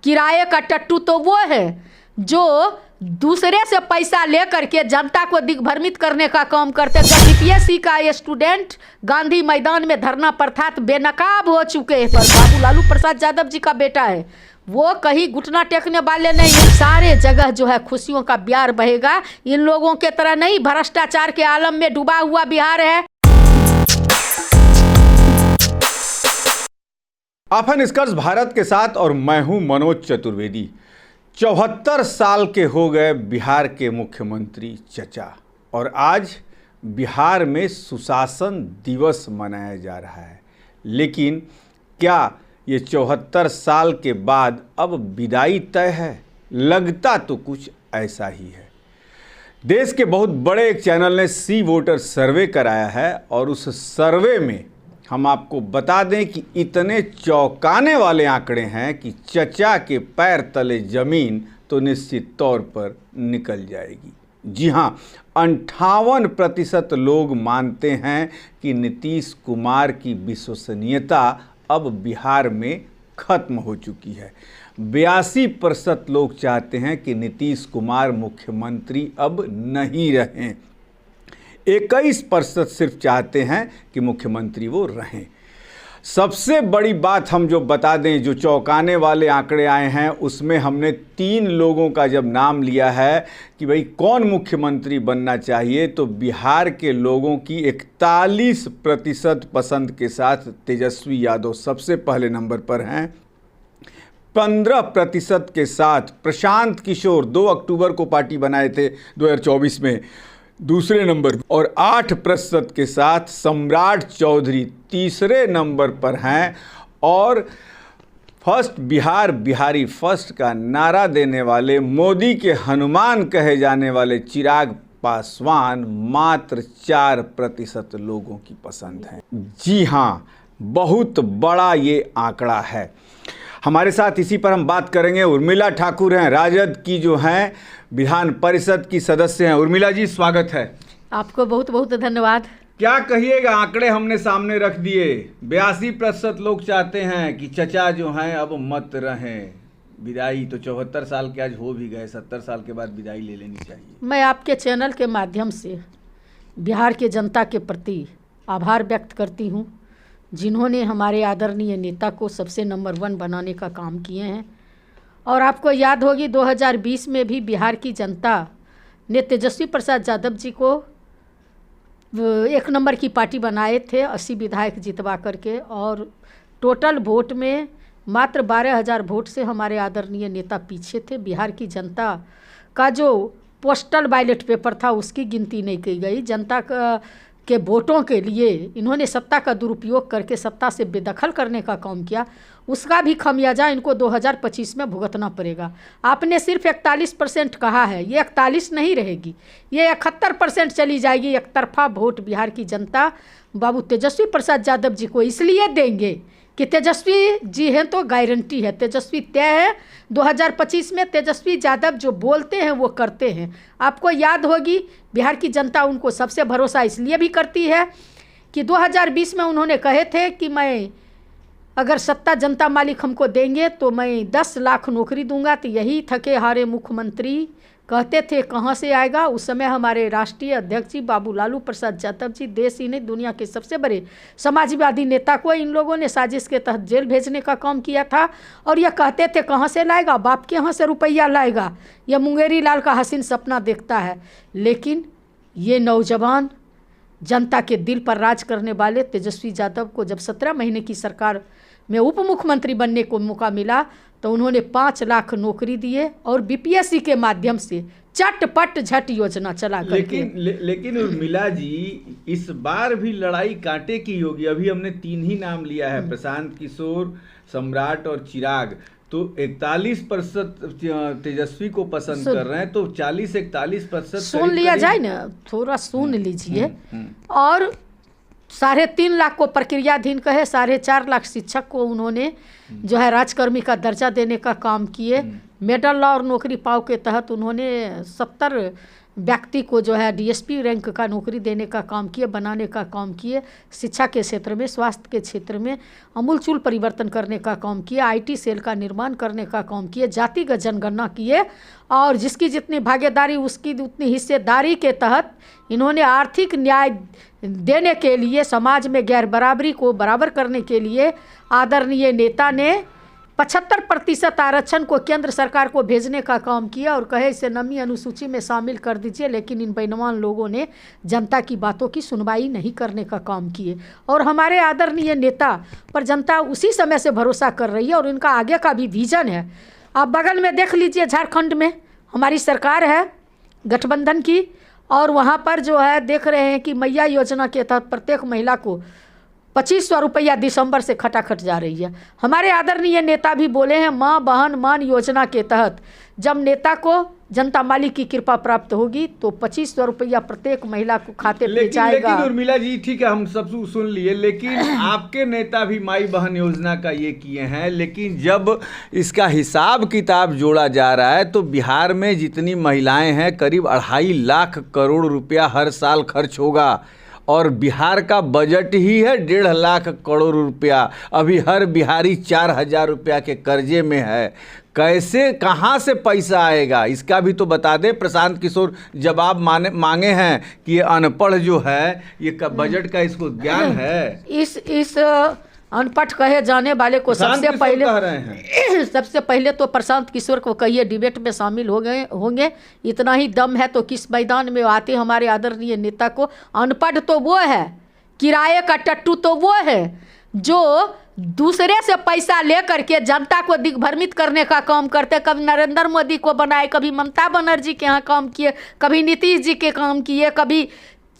किराए का टट्टू तो वो है जो दूसरे से पैसा लेकर के जनता को दिग्भ्रमित करने का काम करते हैं। जब बीपीएससी का ये स्टूडेंट गांधी मैदान में धरना पर था तो बेनकाब हो चुके हैं, पर बाबू लालू प्रसाद यादव जी का बेटा है, वो कहीं घुटना टेकने वाले नहीं है। सारे जगह जो है खुशियों का ब्यार बहेगा। इन लोगों के तरह नहीं भ्रष्टाचार के आलम में डूबा हुआ बिहार है। आप हैं निष्कर्ष भारत के साथ और मैं हूं मनोज चतुर्वेदी। 74 साल के हो गए बिहार के मुख्यमंत्री चचा, और आज बिहार में सुशासन दिवस मनाया जा रहा है। लेकिन क्या ये 74 साल के बाद अब विदाई तय है? लगता तो कुछ ऐसा ही है। देश के बहुत बड़े एक चैनल ने सी वोटर सर्वे कराया है और उस सर्वे में हम आपको बता दें कि इतने चौंकाने वाले आंकड़े हैं कि चचा के पैर तले जमीन तो निश्चित तौर पर निकल जाएगी। जी हां, 58% लोग मानते हैं कि नीतीश कुमार की विश्वसनीयता अब बिहार में खत्म हो चुकी है। 82% लोग चाहते हैं कि नीतीश कुमार मुख्यमंत्री अब नहीं रहें। 21% सिर्फ चाहते हैं कि मुख्यमंत्री वो रहें। सबसे बड़ी बात हम जो बता दें, जो चौंकाने वाले आंकड़े आए हैं उसमें हमने 3 लोगों का जब नाम लिया है कि भाई कौन मुख्यमंत्री बनना चाहिए, तो बिहार के लोगों की 41% पसंद के साथ तेजस्वी यादव सबसे पहले नंबर पर हैं। 15% के साथ प्रशांत किशोर 2 अक्टूबर को पार्टी बनाए थे 2024 में, दूसरे नंबर, और 8% के साथ सम्राट चौधरी तीसरे नंबर पर हैं। और फर्स्ट बिहार बिहारी फर्स्ट का नारा देने वाले, मोदी के हनुमान कहे जाने वाले चिराग पासवान मात्र 4% लोगों की पसंद है। जी हाँ, बहुत बड़ा ये आंकड़ा है। हमारे साथ इसी पर हम बात करेंगे। उर्मिला ठाकुर हैं, राजद की जो हैं विधान परिषद की सदस्य हैं। उर्मिला जी, स्वागत है। आपको बहुत बहुत धन्यवाद। क्या कहिएगा, आंकड़े हमने सामने रख दिए। 82% लोग चाहते हैं कि चचा जो हैं अब मत रहें। विदाई तो 74 साल के आज हो भी गए, 70 साल के बाद विदाई ले लेनी चाहिए। मैं आपके चैनल के माध्यम से बिहार के जनता के प्रति आभार व्यक्त करती हूँ, जिन्होंने हमारे आदरणीय नेता को सबसे नंबर 1 बनाने का काम किए हैं। और आपको याद होगी 2020 में भी बिहार की जनता ने तेजस्वी प्रसाद यादव जी को 1 नंबर की पार्टी बनाए थे, 80 विधायक जितवा करके, और टोटल वोट में मात्र 12,000 वोट से हमारे आदरणीय नेता पीछे थे। बिहार की जनता का जो पोस्टल बैलेट पेपर था उसकी गिनती नहीं की गई। जनता के वोटों के लिए इन्होंने सत्ता का दुरुपयोग करके सत्ता से बेदखल करने का काम किया। उसका भी खमियाजा इनको 2025 में भुगतना पड़ेगा। आपने सिर्फ 41% कहा है, ये 41 नहीं रहेगी, ये 71% चली जाएगी। एक तरफा वोट बिहार की जनता बाबू तेजस्वी प्रसाद यादव जी को इसलिए देंगे कि तेजस्वी जी हैं तो गारंटी है, तेजस्वी तय है। 2025 में तेजस्वी यादव जो बोलते हैं वो करते हैं। आपको याद होगी बिहार की जनता उनको सबसे भरोसा इसलिए भी करती है कि 2020 में उन्होंने कहे थे कि मैं अगर सत्ता जनता मालिक हमको देंगे तो मैं 10 लाख नौकरी दूंगा। तो यही थके हारे मुख्यमंत्री कहते थे कहाँ से आएगा। उस समय हमारे राष्ट्रीय अध्यक्ष जी बाबू लालू प्रसाद यादव जी, देश ही नहीं दुनिया के सबसे बड़े समाजवादी नेता को इन लोगों ने साजिश के तहत जेल भेजने का काम किया था। और यह कहते थे कहाँ से लाएगा, बाप के यहाँ से रुपया लाएगा, यह मुंगेरी लाल का हसीन सपना देखता है। लेकिन ये नौजवान जनता के दिल पर राज करने वाले तेजस्वी यादव को जब 17 महीने की सरकार में उप मुख्यमंत्री बनने को मौका मिला तो उन्होंने 5 लाख नौकरी दिए और बीपीएससी के माध्यम से चटपट झट योजना चला करके। लेकिन उर्मिला जी, इस बार भी लड़ाई कांटे की होगी। अभी हमने 3 ही नाम लिया है, प्रशांत किशोर, सम्राट और चिराग। तो 41% तेजस्वी को पसंद कर रहे हैं, तो 40-41% सुन लिया जाए ना, थोड़ा सुन लीजिए। और 3.5 लाख को प्रक्रियाधीन कहे, 4.5 लाख शिक्षक को उन्होंने जो है राजकर्मी का दर्जा देने का काम किए। मेडल लॉ और नौकरी पाओ के तहत उन्होंने 70 व्यक्ति को जो है डीएसपी रैंक का नौकरी देने का काम किए, बनाने का काम किए, शिक्षा के क्षेत्र में, स्वास्थ्य के क्षेत्र में अमूलचूल परिवर्तन करने का काम किए, आईटी सेल का निर्माण करने का काम किए, जातिगत जनगणना किए और जिसकी जितनी भागीदारी उसकी उतनी हिस्सेदारी के तहत इन्होंने आर्थिक न्याय देने के लिए, समाज में गैर बराबरी को बराबर करने के लिए आदरणीय नेता ने 75% आरक्षण को केंद्र सरकार को भेजने का काम किया और कहे इसे नमी अनुसूची में शामिल कर दीजिए, लेकिन इन बेईमान लोगों ने जनता की बातों की सुनवाई नहीं करने का काम किए और हमारे आदरणीय नेता पर जनता उसी समय से भरोसा कर रही है और इनका आगे का भी विजन है। आप बगल में देख लीजिए, झारखंड में हमारी सरकार है गठबंधन की और वहाँ पर जो है देख रहे हैं कि मैया योजना के तहत प्रत्येक महिला को 2500 रुपया दिसंबर से खटाखट जा रही है। हमारे आदरणीय नेता भी बोले हैं माँ बहन मान योजना के तहत जब नेता को जनता मालिक की कृपा प्राप्त होगी तो 2500 रुपया प्रत्येक महिला को खाते पे जाएगा। लेकिन उर्मिला जी ठीक है, हम सब सुन लिए, लेकिन आपके नेता भी माई बहन योजना का ये किए हैं, लेकिन जब इसका हिसाब किताब जोड़ा जा रहा है तो बिहार में जितनी महिलाएं हैं करीब 2.5 लाख करोड़ रुपया हर साल खर्च होगा और बिहार का बजट ही है 1.5 लाख करोड़ रुपया। अभी हर बिहारी 4,000 रुपया के कर्जे में है। कैसे, कहाँ से पैसा आएगा, इसका भी तो बता दें। प्रशांत किशोर जवाब मांगे हैं कि ये अनपढ़ जो है ये बजट का इसको ज्ञान है। इस अनपढ़ कहे जाने वाले को सबसे पहले तो प्रशांत किशोर को कहिए डिबेट में शामिल होंगे। इतना ही दम है तो किस मैदान में आते हमारे आदरणीय नेता को। अनपढ़ तो वो है, किराए का टट्टू तो वो है जो दूसरे से पैसा लेकर के जनता को दिग्भ्रमित करने का काम करते। कभी नरेंद्र मोदी को बनाए, कभी ममता बनर्जी के यहाँ काम किए, कभी नीतीश जी के काम किए, कभी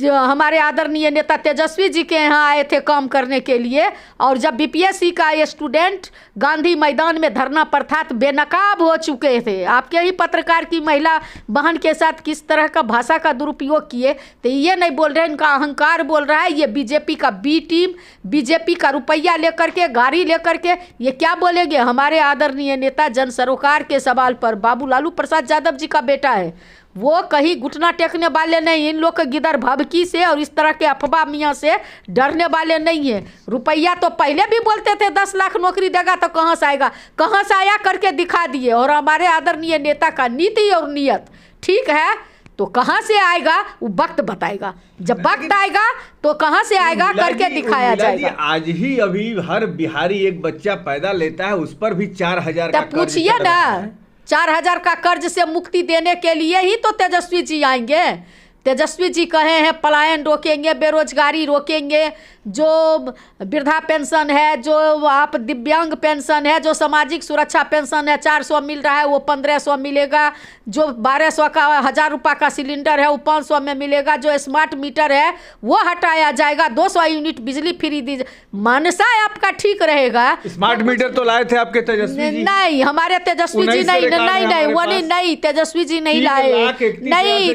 हमारे आदरणीय नेता तेजस्वी जी के यहाँ आए थे काम करने के लिए। और जब बीपीएससी का ये स्टूडेंट गांधी मैदान में धरना पर था तो बेनकाब हो चुके थे। आपके ही पत्रकार की महिला बहन के साथ किस तरह का भाषा का दुरुपयोग किए, तो ये नहीं बोल रहे, इनका अहंकार बोल रहा है। ये बीजेपी का बी टीम, बीजेपी का रुपया लेकर के, गाड़ी लेकर के ये क्या बोलेंगे। हमारे आदरणीय नेता जन सरोकार के सवाल पर, बाबू लालू प्रसाद यादव जी का बेटा है, वो कहीं घुटना टेकने वाले नहीं। इन लोग के गिदर भभकी से और इस तरह के अफवाह मियाँ से डरने वाले नहीं है। रुपया तो पहले भी बोलते थे 10 लाख नौकरी देगा, तो कहाँ से आएगा, कहाँ से आया करके दिखा दिए। और हमारे आदरणीय नेता का नीति और नियत ठीक है तो कहाँ से आएगा वो वक्त बताएगा। जब वक्त आएगा तो कहाँ से आएगा करके दिखाया जाएगा। आज ही अभी हर बिहारी एक बच्चा पैदा लेता है, उस पर भी 4,000 का पूछिए ना। 4,000 का कर्ज से मुक्ति देने के लिए ही तो तेजस्वी जी आएंगे। तेजस्वी जी कहे हैं पलायन रोकेंगे, बेरोजगारी रोकेंगे, जो वृद्धा पेंशन है, जो आप दिव्यांग पेंशन है, जो सामाजिक सुरक्षा पेंशन है 400 मिल रहा है वो 1500 मिलेगा, जो 1200 का 1000 रुपये का सिलेंडर है वो 500 में मिलेगा, जो स्मार्ट मीटर है वो हटाया जाएगा, 200 यूनिट बिजली फ्री दी। मनसा आपका ठीक रहेगा। स्मार्ट मीटर तो लाए थे आपके तेजस्वी जी? नहीं, हमारे तेजस्वी जी नहीं तेजस्वी जी नहीं लाए, नहीं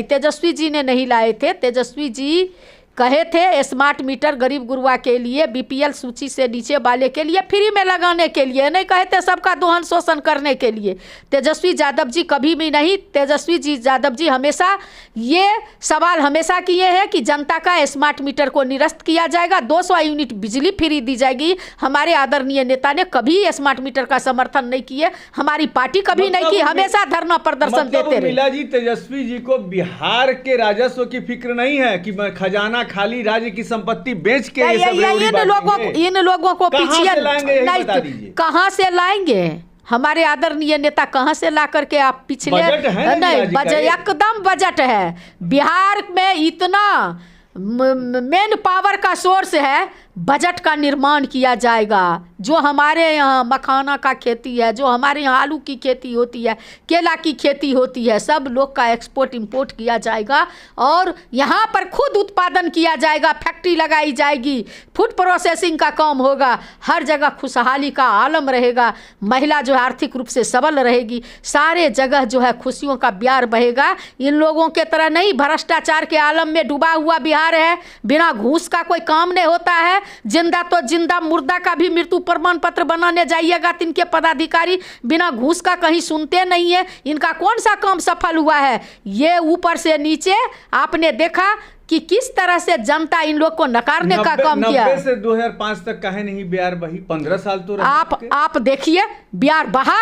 तेजस्वी जी ने नहीं लाए थे। तेजस्वी जी कहे थे स्मार्ट मीटर गरीब गुरुआ के लिए, बीपीएल सूची से नीचे वाले के लिए फ्री में लगाने के लिए, नहीं कहे थे सबका दोहन शोषण करने के लिए। तेजस्वी यादव जी कभी भी नहीं, तेजस्वी जी यादव जी हमेशा ये सवाल हमेशा किए हैं कि जनता का स्मार्ट मीटर को निरस्त किया जाएगा, 200 यूनिट बिजली फ्री दी जाएगी। हमारे आदरणीय नेता ने कभी स्मार्ट मीटर का समर्थन नहीं किए, हमारी पार्टी कभी नहीं की, हमेसा धरना प्रदर्शन देते रहे। जी तेजस्वी जी को बिहार के राजस्व की फिक्र नहीं है कि खजाना खाली राज्य की संपत्ति बेच के ये सब इन लोगों को पीछे कहां से लाएंगे। हमारे आदरणीय नेता कहां से ला करके आप पिछले नहीं बजट, एकदम बजट है। बिहार में इतना मेन पावर का सोर्स है, बजट का निर्माण किया जाएगा। जो हमारे यहाँ मखाना का खेती है, जो हमारे यहाँ आलू की खेती होती है, केला की खेती होती है, सब लोग का एक्सपोर्ट इंपोर्ट किया जाएगा और यहाँ पर खुद उत्पादन किया जाएगा, फैक्ट्री लगाई जाएगी, फूड प्रोसेसिंग का काम होगा, हर जगह खुशहाली का आलम रहेगा, महिला जो है आर्थिक रूप से सबल रहेगी, सारे जगह जो है खुशियों का ब्यार बहेगा। इन लोगों के तरह नहीं भ्रष्टाचार के आलम में डूबा हुआ बिहार है, बिना घूस का कोई काम नहीं होता है। जिंदा तो जिंदा, मुर्दा का भी मृत्यु प्रमाण पत्र बनाने जाइएगा तो इनके पदाधिकारी बिना घूस का कहीं सुनते नहीं है। इनका कौन सा काम सफल हुआ है? ये ऊपर से नीचे आपने देखा कि किस तरह से जनता इन लोग को नकारने का काम किया। 90 से 2005 तक काहे नहीं बिहार बही? 15 साल तो रहे आप देखिए, बिहार बहा,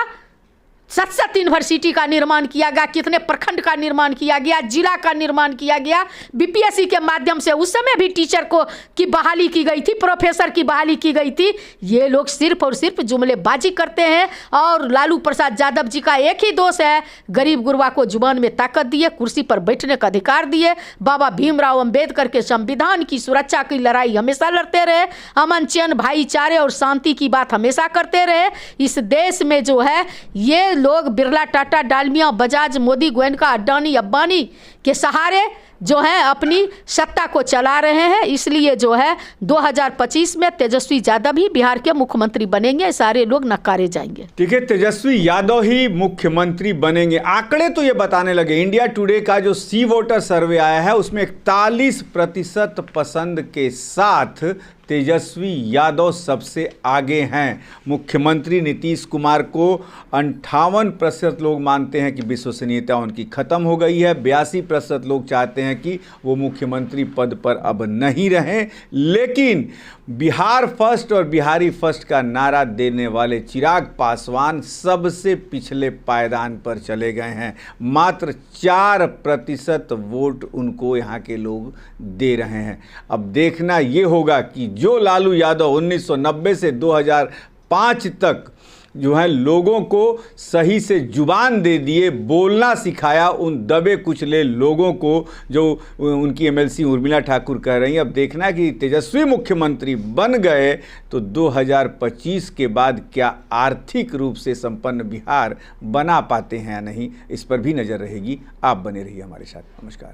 7 यूनिवर्सिटी का निर्माण किया गया, कितने प्रखंड का निर्माण किया गया, जिला का निर्माण किया गया, बीपीएससी के माध्यम से उस समय भी टीचर को की बहाली की गई थी, प्रोफेसर की बहाली की गई थी। ये लोग सिर्फ और सिर्फ जुमलेबाजी करते हैं। और लालू प्रसाद यादव जी का एक ही दोष है, गरीब गुरबा को जुबान में ताकत दिए, कुर्सी पर बैठने का अधिकार दिए। बाबा भीमराव अंबेडकर के संविधान की सुरक्षा की लड़ाई हमेशा लड़ते रहे, अमन चैन भाईचारे और शांति की बात हमेशा करते रहे। इस देश में जो है ये लोग बिरला, टाटा, डालमिया, बजाज, मोदी, गोयनका, अडानी, अब्बानी के सहारे जो है अपनी सत्ता को चला रहे हैं। इसलिए जो है 2025 में तेजस्वी यादव ही बिहार के मुख्यमंत्री बनेंगे, सारे लोग नकारे जाएंगे। ठीक है, तेजस्वी यादव ही मुख्यमंत्री बनेंगे। आंकड़े तो ये बताने लगे, इंडिया टुडे का जो सी वोटर सर्वे आया है उसमें 41% पसंद के साथ तेजस्वी यादव सबसे आगे हैं। मुख्यमंत्री नीतीश कुमार को 58% लोग मानते हैं कि विश्वसनीयता उनकी खत्म हो गई है। 82% लोग चाहते हैं कि वो मुख्यमंत्री पद पर अब नहीं रहें। लेकिन बिहार फर्स्ट और बिहारी फर्स्ट का नारा देने वाले चिराग पासवान सबसे पिछले पायदान पर चले गए हैं। मात्र 4% वोट उनको यहाँ के लोग दे रहे हैं। अब देखना ये होगा कि जो लालू यादव 1990 से 2005 तक जो है लोगों को सही से जुबान दे दिए, बोलना सिखाया, उन दबे कुचले लोगों को जो उनकी एमएलसी उर्मिला ठाकुर कह रही हैं, अब देखना कि तेजस्वी मुख्यमंत्री बन गए तो 2025 के बाद क्या आर्थिक रूप से संपन्न बिहार बना पाते हैं या नहीं, इस पर भी नज़र रहेगी। आप बने रहिए हमारे साथ। नमस्कार।